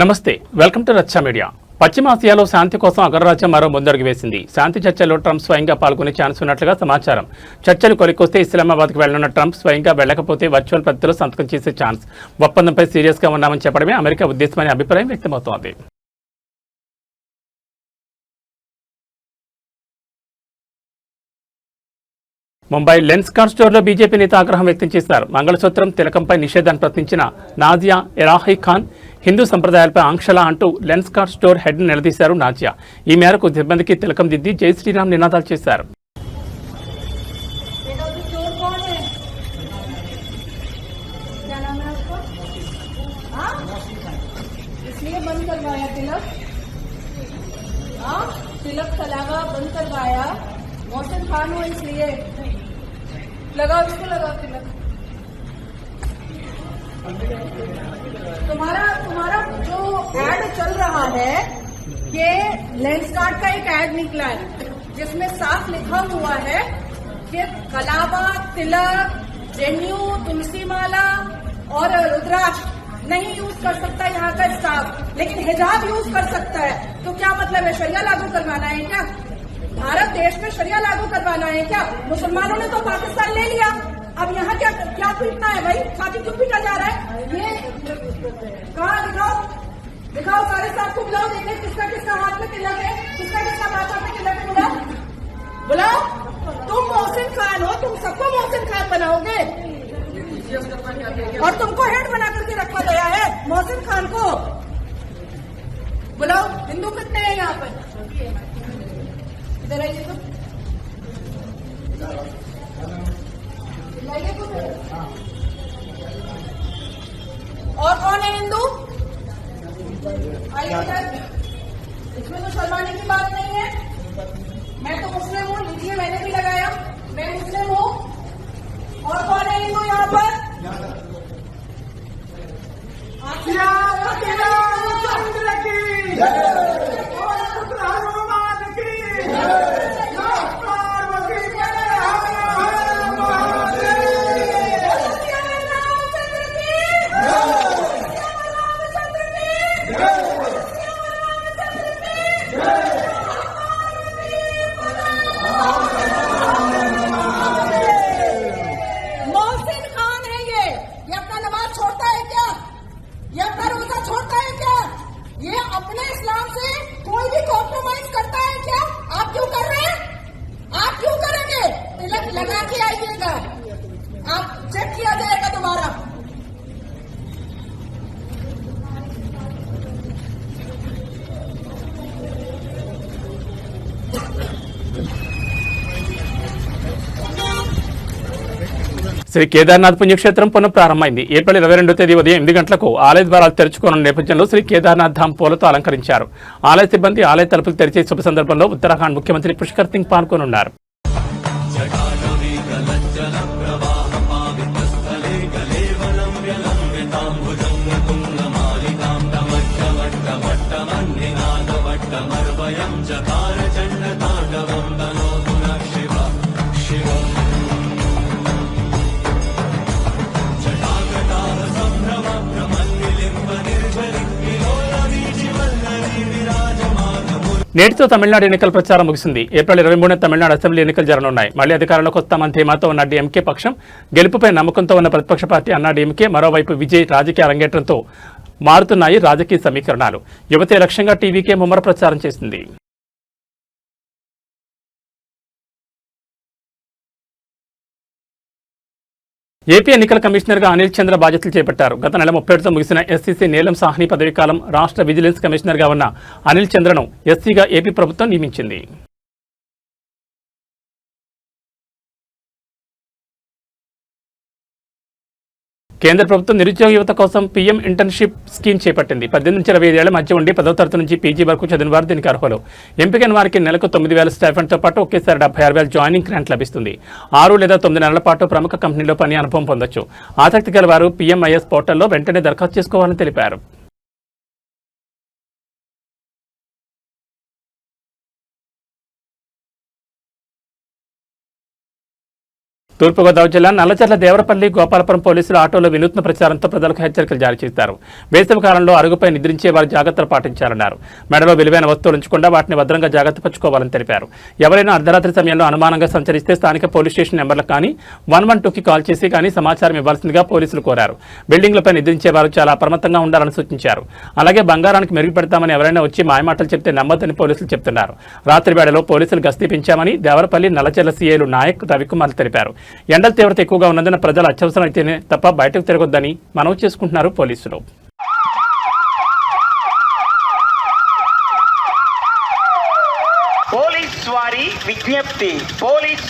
నమస్తే welcome to రచ్చ media పశ్చిమాసియాలో శాంతి కోసం అగ్రరాజ్యం మరో ముందడుగు వేసింది శాంతి చర్చల్లో ట్రంప్ స్వయంగా పాల్గొనే ఛాన్స్ ఉన్నట్లుగా సమాచారం చర్చలు కొలికొస్తే ఇస్లామాబాద్కు వెళ్లనున్న ట్రంప్ స్వయంగా వెళ్లకపోతే వర్చువల్ పద్ధతిలో సంతకం చేసే ఛాన్స్ ఒప్పందంపై సీరియస్గా ఉన్నామని చెప్పడమే అమెరికా ఉద్దేశమనే అభిప్రాయం వ్యక్తమవుతోంది ముంబై లెన్స్ కార్డ్ స్టోర్లో బీజేపీ నేత ఆగ్రహం వ్యక్తం చేశారు మంగళసూత్రం తిలకంపై నిషేధాన్ని ప్రశ్నించిన నాజియా ఎరాహీ ఖాన్ హిందూ సంప్రదాయాలపై ఆంక్షల అంటూ లెన్స్ కార్డ్ స్టోర్ హెడ్ నిలదీశారు నాజియా ఈ మేరకు సిబ్బందికి తిలకం దిద్ది జై శ్రీరామ్ నినాదాలు చేశారు मोहसिन खान हो इसलिए लगाओ इसको लगाओ तिलक तुम्हारा जो एड चल रहा है ये लेंस कार्ड का एक एड निकला है जिसमें साफ लिखा हुआ है कि कलावा तिलक जेन्यू तुलसी माला और रुद्राक्ष नहीं यूज कर सकता यहाँ का स्टाफ लेकिन हिजाब यूज कर सकता है तो क्या मतलब है शरिया लागू करवाना है क्या भारत देश में शरिया लागू करवाना है क्या मुसलमानों ने तो पाकिस्तान ले लिया अब यहाँ क्या क्या पीटना है भाई छाती क्यों पीटा जा रहा है ये कहाँ दिखाओ सारे साथ को बुलाओ देखें किसका किसका हाथ में तिलक है किसका किसका माथा में तिलक है बुलाओ तुम मोहसिन खान हो तुम सबको मोहसिन खान बनाओगे और तुमको हेड बना करके रखा गया है मोहसिन खान को बुलाओ हिंदू कितने हैं यहाँ पर इधर आइए तो और कौन है हिंदू आइए इधर इसमें तो शर्माने की बात नहीं है मैं तो मुस्लिम हूँ लीजिए मैंने भी लगाया मैं मुस्लिम हूँ और कौन है हिंदू यहाँ पर अपने इस्लाम से कोई भी कॉम्प्रोमाइज करता है क्या आप क्यों कर रहे हैं आप क्यों करेंगे तिलक लगा के आइएगा आप चेक किया जाएगा दोबारा శ్రీ కేదార్నాథ్ పుణ్యక్షేత్రం పునః ప్రారంభమైంది ఏప్రిల్ 22వ తేదీ ఉదయం 8 గంటలకు ఆలయ ద్వారాలు తెరుచుకోనున్న నేపథ్యంలో శ్రీ కేదార్నాథ్ ధామ్ పూలతో అలంకరించారు ఆలయ సిబ్బంది ఆలయ తలుపులు తెరిచే శుభ సందర్భంలో ఉత్తరాఖండ్ ముఖ్యమంత్రి పుష్కర్ సింగ్ పాల్గొనున్నారు నేటితో తమిళనాడు ఎన్నికల ప్రచారం ముగిసింది ఏప్రిల్ 23న తమిళనాడు అసెంబ్లీ ఎన్నికలు జరగనున్నాయి మళ్లీ అధికారంలోకి వస్తామని ధీమాతో ఉన్న డీఎంకే పక్షం గెలుపుపై నమ్మకంతో ఉన్న ప్రతిపక్ష పార్టీ అన్నా డీఎంకే మరోవైపు విజయ్ రాజకీయ అరంగేట్రంతో మారుతున్నాయి రాజకీయ సమీకరణాలు యువతే లక్ష్యంగా టీవీకే ముమ్మర ప్రచారం చేసింది ఏపీ ఎన్నికల కమిషనర్గా అనిల్ చంద్ర బాధ్యతలు చేపట్టారు గత నెల 31తో ముగిసిన ఎస్సీసీ నీలం సాహ్ని పదవీకాలం రాష్ట్ర విజిలెన్స్ కమిషనర్గా ఉన్న అనిల్ చంద్రను ఎస్సీగా ఏపీ ప్రభుత్వం నియమించింది కేంద్ర ప్రభుత్వం నిరుద్యోగ యువత కోసం పీఎం ఇంటర్న్షిప్ స్కీమ్ చేపట్టింది 18 నుంచి 25 ఏళ్ల మధ్య ఉండి 10వ తరగతి నుంచి పీజీ వరకు చదివిన వారు దీనికి అర్హులు ఎంపికైన వారికి నెలకు 9,000 స్టైఫండ్తో పాటు ఒకేసారి 76,000 జాయినింగ్ గ్రాంట్ లభిస్తుంది 6 లేదా 9 నెలల పాటు ప్రముఖ కంపెనీలో పని అనుభవం పొందొచ్చు ఆసక్తి గల వారు పీఎంఐఎస్ పోర్టల్లో వెంటనే దరఖాస్తు చేసుకోవాలని తెలిపారు తూర్పుగోదావరి జిల్లా నల్లచర్ల దేవరపల్లి గోపాలపురం పోలీసులు ఆటోలో వినూత్న ప్రచారంతో ప్రజలకు హెచ్చరికలు జారీ చేశారు. వేసవి కాలంలో అరుగుపై నిద్రించే వారు జాగ్రత్తలు పాటించాలన్నారు. మెడలో విలువైన వస్తువులు ఉంచకుండా వాటిని భద్రంగా జాగ్రత్త పరచుకోవాలని తెలిపారు. ఎవరైనా అర్ధరాత్రి సమయంలో అనుమానంగా సంచరిస్తే స్థానిక పోలీస్ స్టేషన్ నెంబర్లకు కానీ 112కి కాల్ చేసి కానీ సమాచారం ఇవ్వాల్సిందిగా పోలీసులు కోరారు. బిల్డింగ్లపై నిద్రించే వారు చాలా అప్రమత్తంగా ఉండాలని సూచించారు. అలాగే బంగారానికి మెరుగు పెడతామని ఎవరైనా వచ్చి మాయమాటలు చెప్తే నమ్మొద్దని పోలీసులు చెప్తున్నారు. రాత్రి వేళలో పోలీసులు గస్తీ పెంచామని దేవరపల్లి నల్లచర్ల సీఐలు నాయక్ రవికుమార్ తెలిపారు. ఎండల తీవ్రత ఎక్కువగా ఉన్నందున ప్రజలు అత్యవసరం అయితేనే తప్ప బయటకు తిరగొద్దని మనవి చేసుకుంటున్నారు పోలీసులు. పోలీస్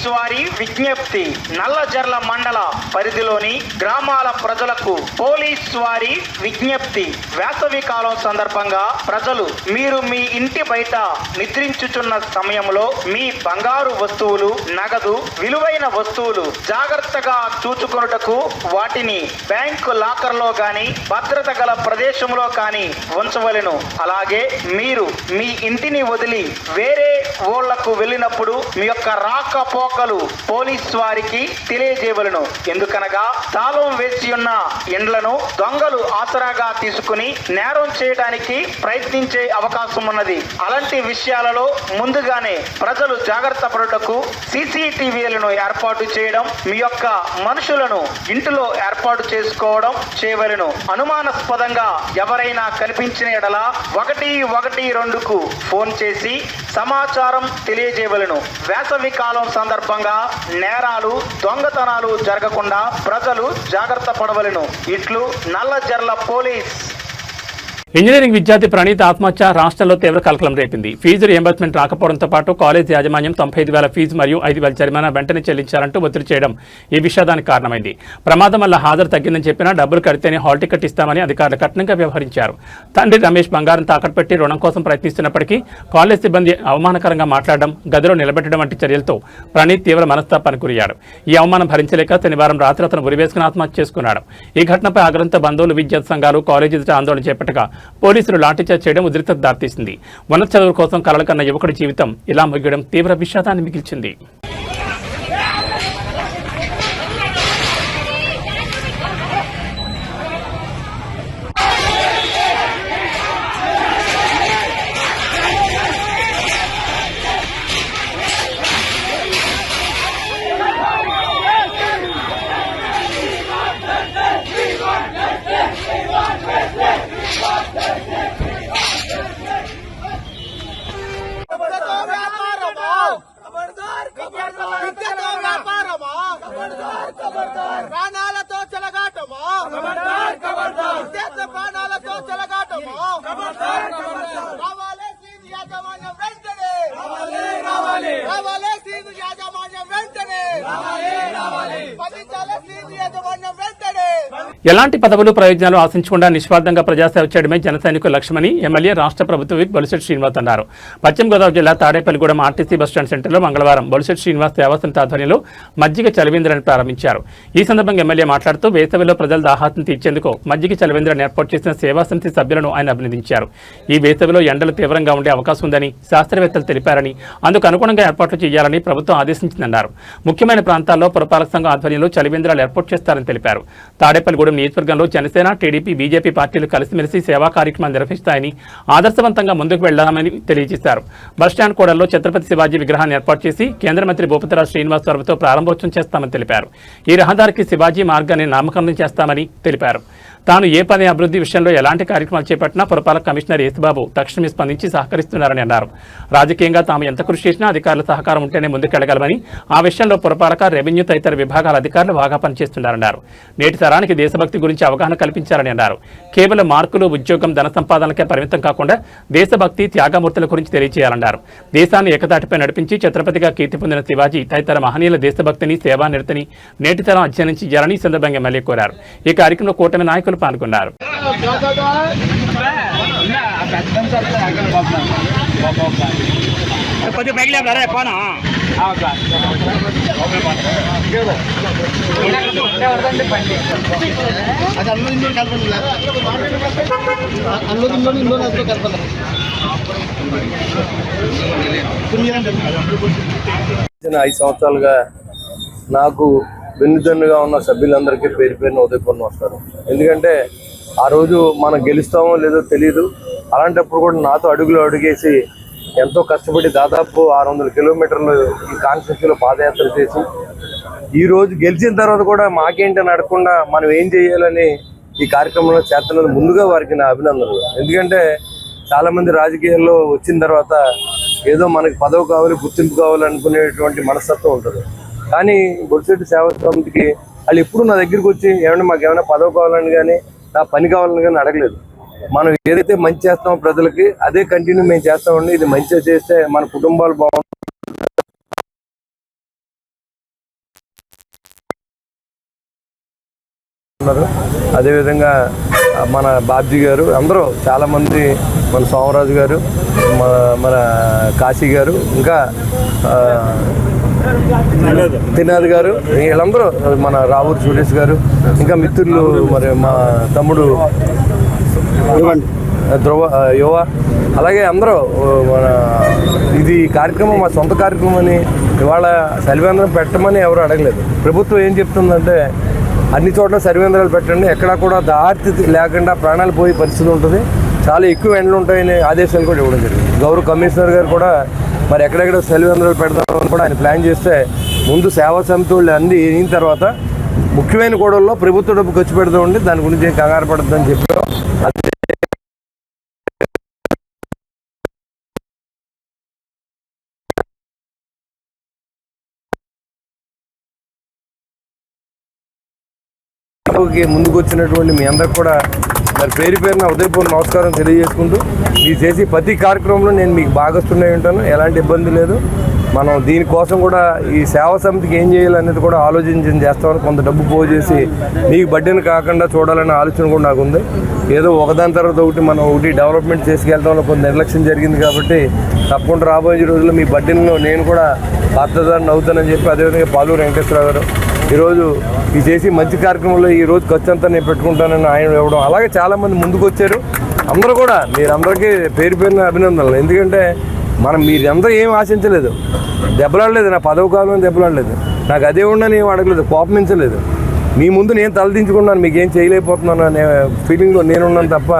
వారి విజ్ఞప్తి నల్లజర్ల మండల పరిధిలోని గ్రామాల ప్రజలకు పోలీస్ వారి విజ్ఞప్తి. వేసవి కాలం సందర్భంగా ప్రజలు మీరు మీ ఇంటి బయట నిద్రించుచున్న సమయంలో మీ బంగారు వస్తువులు, నగదు, విలువైన వస్తువులు జాగ్రత్తగా చూచుకొనుటకు వాటిని బ్యాంకు లాకర్లో గాని భద్రత గల ప్రదేశంలో కానీ ఉంచవలెను. అలాగే మీరు మీ ఇంటిని వదిలి వేరే ఊళ్లకు వెళ్ళినప్పుడు మీ యొక్క రాకపోకలు పోలీస్ వారికి తెలియజేయవలను. ఎందుకనగా తాళం వేసి ఉన్న ఇండ్లను దొంగలు ఆసరాగా తీసుకుని నేరం చేయడానికి ప్రయత్నించే అవకాశం ఉన్నది. అలాంటి విషయాలలో ముందుగానే ప్రజలు జాగ్రత్త పడుటకు CCTVలను ఏర్పాటు చేయడం, మీ యొక్క మనుషులను ఇంటిలో ఏర్పాటు చేసుకోవడం చేయవలెను. అనుమానాస్పదంగా ఎవరైనా కనిపించిన ఎడల 112కు ఫోన్ చేసి సమాచారం తెలియజేయవలెను. వేసవి కాలం సందర్భంగా నేరాలు, దొంగతనాలు జరగకుండా ప్రజలు జాగ్రత్త పడవలెను. ఇట్లు నల్లజర్ల పోలీస్. ఇంజనీరింగ్ విద్యార్థి ప్రణీత్ ఆత్మహత్య రాష్ట్రంలో తీవ్ర కలకలం రేపింది. ఫీజు రియంబర్స్మెంట్ రాకపోవడంతో పాటు కాలేజ్ యాజమాన్యం 95,000 ఫీజు మరియు 5,000 జరిమానా వెంటనే చెల్లించాలంటూ ఒత్తిడి చేయడం ఈ విషాదానికి కారణమైంది. ప్రమాదం వల్ల హాజరు తగ్గిందని చెప్పినా డబ్బులు కడితేనే హాల్ టికెట్ ఇస్తామని అధికారులు కఠినంగా వ్యవహరించారు. తండ్రి రమేష్ బంగారం తాకట్టు పెట్టి రుణం కోసం ప్రయత్నిస్తున్నప్పటికీ కాలేజ్ సిబ్బంది అవమానకరంగా మాట్లాడడం, గదిలో నిలబెట్టడం వంటి చర్యలతో ప్రణీత్ తీవ్ర మనస్తాపానికి గురయ్యాడు. ఈ అవమానం భరించలేక శనివారం రాత్రి అతను ఉరివేసుకుని ఆత్మహత్య చేసుకున్నాడు. ఈ ఘటనపై ఆగ్రహంతో బంధువులు, విద్యార్థి సంఘాలు కాలేజీ ఎదుట ఆందోళన చేపట్టగా పోలీసులు లాఠీచార్జ్ చేయడం ఉద్రిక్తతకు దారితీసింది. ఉన్నత చదువుల కోసం కలలు కన్న యువకుడి జీవితం ఇలా ముగియడం తీవ్ర విషాదాన్ని మిగిల్చింది. ప్రాణాలతో చెలగాటమా, ప్రాణాలతో చెలగాటమా, రావాలే సీన్ యాజమాన్యం వెంటనే, రావాలే సీన్ యాజమాన్యం వెంటనే, స్పందించాలే సీన్ యాజమాన్యం వెంటనే. ఎలాంటి పదవులు, ప్రయోజనాలు ఆశించకుండా నిస్వార్థంగా ప్రజాసేవ చేయడమే జన సైనికుల లక్ష్యమని ఎమ్మెల్యే రాష్ట్ర ప్రభుత్వ విప్ బొలిశెట్టి శ్రీనివాస్ అన్నారు. పశ్చిమ గోదావరి జిల్లా తాడేపల్లిగూడెం ఆర్టీసీ బస్టాండ్ సెంటర్లో మంగళవారం బొలిశెట్టి శ్రీనివాస్ సేవాసమితి ఆధ్వర్యంలో మజ్జిగ చలివేంద్రాన్ని ప్రారంభించారు. ఈ సందర్భంగా ఎమ్మెల్యే మాట్లాడుతూ వేసవిలో ప్రజల దాహార్తిని తీర్చేందుకు మజ్జిగ చలివేంద్రాన్ని ఏర్పాటు చేసిన సేవాసమితి సభ్యులను ఆయన అభినందించారు. ఈ వేసవిలో ఎండలు తీవ్రంగా ఉండే అవకాశం ఉందని శాస్త్రవేత్తలు తెలిపారని, అందుకు అనుగుణంగా ఏర్పాట్లు చేయాలని ప్రభుత్వం ఆదేశించిందన్నారు. ముఖ్యమైన ప్రాంతాల్లో పురపాలక సంఘం ఆధ్వర్యంలో చలివేంద్రాలు ఏర్పాటు చేస్తారని తెలిపారు. తాడేపల్లిగూడెం నియోజకవర్గంలో జనసేన, టీడీపీ, బీజేపీ పార్టీలు కలిసిమెలిసి సేవా కార్యక్రమాలు నిర్వహిస్తాయని, ఆదర్శవంతంగా ముందుకు వెళ్లామని తెలియజేశారు. బస్టాండ్ కూడల్లో ఛత్రపతి శివాజీ విగ్రహాన్ని ఏర్పాటు చేసి కేంద్ర మంత్రి భూపతిరాజు శ్రీనివాస్ త్వరతో ప్రారంభోత్సవం చేస్తామని తెలిపారు. ఈ రహదారికి శివాజీ మార్గాన్ని నామకరణం చేస్తామని తెలిపారు. తాను ఏ పని అభివృద్ధి విషయంలో ఎలాంటి కార్యక్రమాలు చేపట్టినా పురపాలక కమిషనర్ యేసుబాబు తక్షణమే స్పందించి సహకరిస్తున్నారని అన్నారు. రాజకీయంగా తాము ఎంత కృషి చేసినా అధికారుల సహకారం ఉంటేనే ముందుకెళ్లగలమని, ఆ విషయంలో పురపాలక, రెవెన్యూ తదితర విభాగాల అధికారులు బాగా పనిచేస్తున్నారన్నారు. నేటి తరానికి దేశభక్తి గురించి అవగాహన కల్పించారని అన్నారు. కేవలం మార్కులు, ఉద్యోగం, ధన సంపాదనకే పరిమితం కాకుండా దేశభక్తి, త్యాగమూర్తుల గురించి తెలియజేయాలన్నారు. దేశాన్ని ఏకతాటిపై నడిపించి ఛత్రపతిగా కీర్తి పొందిన శివాజీ తదితర మహనీయుల దేశభక్తిని, సేవానిరతిని నేటి తరం అధ్యయనం చేయాలని ఈ సందర్భంగా ఎమ్మెల్యే కోరారు. ఈ కార్యక్రమంలో కూటమి నాయకులు పాల్గొన్నారు. గడిచిన 5 సంవత్సరాలుగా నాకు వెన్నుదన్నుగా ఉన్న సభ్యులందరికీ పేరు పేరున ఉదయపూర్ణ నమస్కారం. ఎందుకంటే ఆ రోజు మనం గెలుస్తామో లేదో తెలియదు. అలాంటప్పుడు కూడా నాతో అడుగులో అడుగేసి ఎంతో కష్టపడి దాదాపు 600 కిలోమీటర్లు ఈ కాన్స్టిట్యూన్సీలో పాదయాత్ర చేసి ఈ రోజు గెలిచిన తర్వాత కూడా మాకేంటని అడగకుండా మనం ఏం చేయాలని ఈ కార్యక్రమంలో చేస్తున్నది ముందుగా వారికి నా అభినందనలు. ఎందుకంటే చాలామంది రాజకీయాల్లో వచ్చిన తర్వాత ఏదో మనకి పదవి కావాలి, గుర్తింపు కావాలి అనుకునేటువంటి మనస్తత్వం ఉంటుంది. కానీ బొలిశెట్టి సేవా సమితికి వాళ్ళు ఎప్పుడు నా దగ్గరికి వచ్చి ఏమైనా మాకు ఏమైనా పదవి కావాలని కానీ నా పని కావాలని కానీ అడగలేదు. మనం ఏదైతే మంచి చేస్తామో ప్రజలకి అదే కంటిన్యూ మేము చేస్తామండి. ఇది మంచిగా చేస్తే మన కుటుంబాలు బాగుంటాయి. అదేవిధంగా మన బాబ్జీ గారు అందరూ చాలామంది, మన సోమరాజు గారు, మన కాశీ గారు, ఇంకా తినాద్ గారు, వీళ్ళందరూ, మన రావూరి సురేష్ గారు, ఇంకా మిత్రులు, మరి మా తమ్ముడు యువ, అలాగే అందరూ మన ఇది కార్యక్రమం మా సొంత కార్యక్రమం అని ఇవాళ సర్వేంద్రం పెట్టమని ఎవరు అడగలేదు. ప్రభుత్వం ఏం చెప్తుందంటే అన్ని చోట్ల సర్వేంద్రాలు పెట్టండి, ఎక్కడా కూడా దారి లేకుండా ప్రాణాలు పోయే పరిస్థితి ఉంటుంది, చాలా ఎక్కువ ఎండలు ఉంటాయని ఆదేశాలు కూడా ఇవ్వడం జరిగింది. గౌరవ కమిషనర్ గారు కూడా మరి ఎక్కడెక్కడ సర్వేంద్రాలు పెడతామని కూడా ఆయన ప్లాన్ చేస్తే ముందు సేవా సమితి వాళ్ళు అన్ని అయిన తర్వాత ముఖ్యమైన గొడవల్లో ప్రభుత్వ డబ్బు ఖర్చు పెడతా ఉండి దాని గురించి ఏం కంగారు పడుతుందని చెప్పాం. ముందుకు వచ్చినటువంటి మీ అందరికి కూడా మరి పేరు పేరున ఉదయపూర్ణ నమస్కారం తెలియజేసుకుంటూ మీరు చేసి ప్రతి కార్యక్రమంలో నేను మీకు భాగస్తున్నై ఉంటాను, ఎలాంటి ఇబ్బంది లేదు. మనం దీనికోసం కూడా ఈ సేవా సమితికి ఏం చేయాలనేది కూడా ఆలోచించి చేస్తామని కొంత డబ్బు పోగు చేసి మీకు బడ్డీని కాకుండా చూడాలనే ఆలోచన కూడా నాకు ఉంది. ఏదో ఒకదాని తర్వాత ఒకటి డెవలప్మెంట్ చేసుకెళ్తామని కొంత నిర్లక్ష్యం జరిగింది కాబట్టి తప్పకుండా రాబోయే రోజుల్లో మీ బడ్డీలో నేను కూడా పాత్రదారుని అవుతానని చెప్పి, అదేవిధంగా పాలూరు వెంకటేశ్వరరావు గారు ఈరోజు ఈ చేసి మంచి కార్యక్రమంలో ఈరోజు ఖర్చు అంతా నేను పెట్టుకుంటానని ఆయన ఇవ్వడం, అలాగే చాలామంది ముందుకు వచ్చారు. అందరూ కూడా మీరందరికీ పేరు పేరున అభినందనలు. ఎందుకంటే మీరందరూ ఏం ఆశించలేదు, దెబ్బలాడలేదు, నా పదవి కాలం దెబ్బలాడలేదు, నాకు అదే ఉండని ఏం అడగలేదు, కోపమించలేదు. మీ ముందు నేను తలదించుకున్నాను, మీకు ఏం చేయలేకపోతున్నాను అనే ఫీలింగ్లో నేనున్నాను తప్ప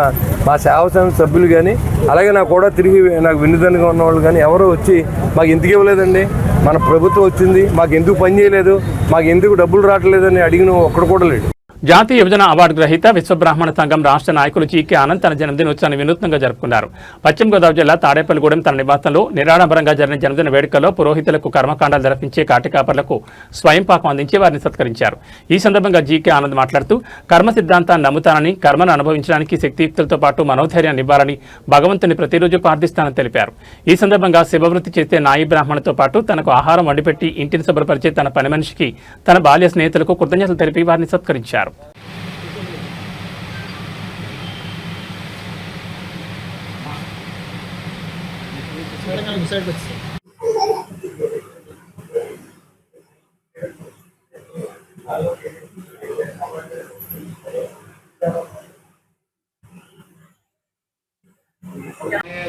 మా సేవా సమితి సభ్యులు కానీ అలాగే నాకు కూడా తిరిగి నాకు వెన్నుదన్నుగా ఉన్నవాళ్ళు కానీ ఎవరో వచ్చి మాకు ఎందుకు ఇవ్వలేదండి, మన ప్రభుత్వం వచ్చింది మాకు ఎందుకు పని చేయలేదు, మాకు ఎందుకు డబ్బులు రావట్లేదని అడిగిన ఒక్కడు కూడా లేడు. జాతీయ యువజన అవార్డు గ్రహీత విశ్వబ్రాహ్మణ సంఘం రాష్ట్ర నాయకులు జీకే ఆనంద్ తన జన్మదినోత్సవాన్ని వినూత్నంగా జరుపుకున్నారు. పశ్చిమ గోదావరి జిల్లా తాడేపల్లిగూడెం తన నివాసంలో నిరాడంబరంగా జరిగిన జన్మదిన వేడుకల్లో పురోహితులకు కర్మకాండాలు జరిపించే కాటికాపర్లకు స్వయం పాకం అందించి వారిని సత్కరించారు. ఈ సందర్భంగా జీకే ఆనంద్ మాట్లాడుతూ కర్మ సిద్ధాంతాన్ని నమ్ముతానని, కర్మను అనుభవించడానికి శక్తియుక్తులతో పాటు మనోధైర్యాన్ని ఇవ్వాలని భగవంతుని ప్రతిరోజు ప్రార్థిస్తానని తెలిపారు. ఈ సందర్భంగా శివవృత్తి చేసే నాయి బ్రాహ్మణులతో పాటు తనకు ఆహారం వండిపెట్టి ఇంటిని శుభ్రపరిచే తన పని మనిషికి తన బాల్య స్నేహితులకు కృతజ్ఞతలు తెలిపి వారిని సత్కరించారు.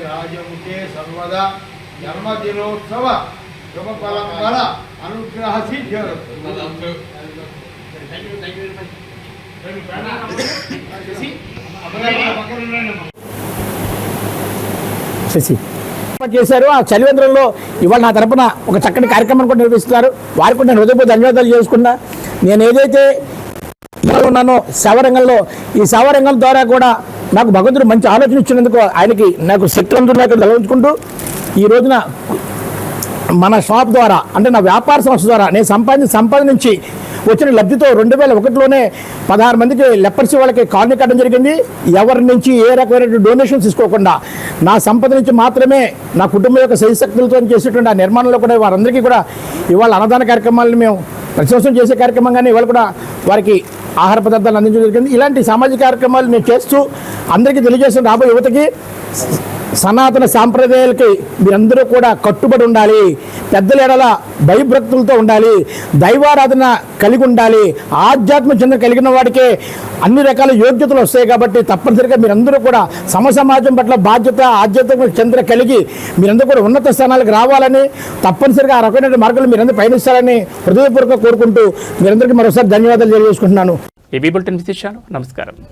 రాజముఖే సర్వదా జన్మదినోత్సవ శుభఫలంబల అనుగ్రహ సిద్ధ్యర్థం. చేశారు. ఆ చలివేంద్రంలో ఇవాళ నా తరపున ఒక చక్కటి కార్యక్రమం కూడా నిర్వహిస్తున్నారు. వారికి కూడా నేను హృదయపూర్వక ధన్యవాదాలు చేసుకున్నా. నేను ఏదైతే ఉన్నానో సేవరంగంలో, ఈ సేవరంగం ద్వారా కూడా నాకు భగవంతుడు మంచి ఆలోచన ఇచ్చినందుకు ఆయనకి నాకు శక్తివంతులకు గెలవించుకుంటూ ఈ రోజున మన షాప్ ద్వారా, అంటే నా వ్యాపార సంస్థ ద్వారా నేను సంపాదన నుంచి వచ్చిన లబ్ధితో 2001లోనే 16 మందికి లెపర్సీ వాళ్ళకి కాలనీ కట్టడం జరిగింది. ఎవరి నుంచి ఏ రకమైన డొనేషన్స్ తీసుకోకుండా నా సంపద నుంచి మాత్రమే నా కుటుంబం యొక్క శక్తులతో చేసేటువంటి ఆ నిర్మాణంలో కూడా వారందరికీ కూడా ఇవాళ అన్నదాన కార్యక్రమాలను మేము ప్రతి సంవత్సరం చేసే కార్యక్రమం కానీ ఇవాళ కూడా వారికి ఆహార పదార్థాలు అందించడం జరిగింది. ఇలాంటి సామాజిక కార్యక్రమాలు నేను చేస్తూ అందరికీ తెలియజేసిన రాబోయే యువతకి సనాతన సాంప్రదాయాలకి మీరందరూ కూడా కట్టుబడి ఉండాలి. పెద్దల ఎడల భయభక్తులతో ఉండాలి. దైవారాధన కలిగి ఉండాలి. ఆధ్యాత్మిక చింతన కలిగిన వాడికే అన్ని రకాల యోగ్యతలు వస్తాయి. కాబట్టి తప్పనిసరిగా మీరందరూ కూడా సమాజం పట్ల బాధ్యత, ఆధ్యాత్మిక చింతన కలిగి మీరందరూ కూడా ఉన్నత స్థానాలకు రావాలని, తప్పనిసరిగా ఆ రకమైన మార్గాలు మీరందరూ పయనిస్తారని హృదయపూర్వకంగా కోరుకుంటూ మీరందరికీ మరోసారి ధన్యవాదాలు తెలియజేసుకుంటున్నాను. ఏబీ బులెటిన్ విశేషాలు. నమస్కారం.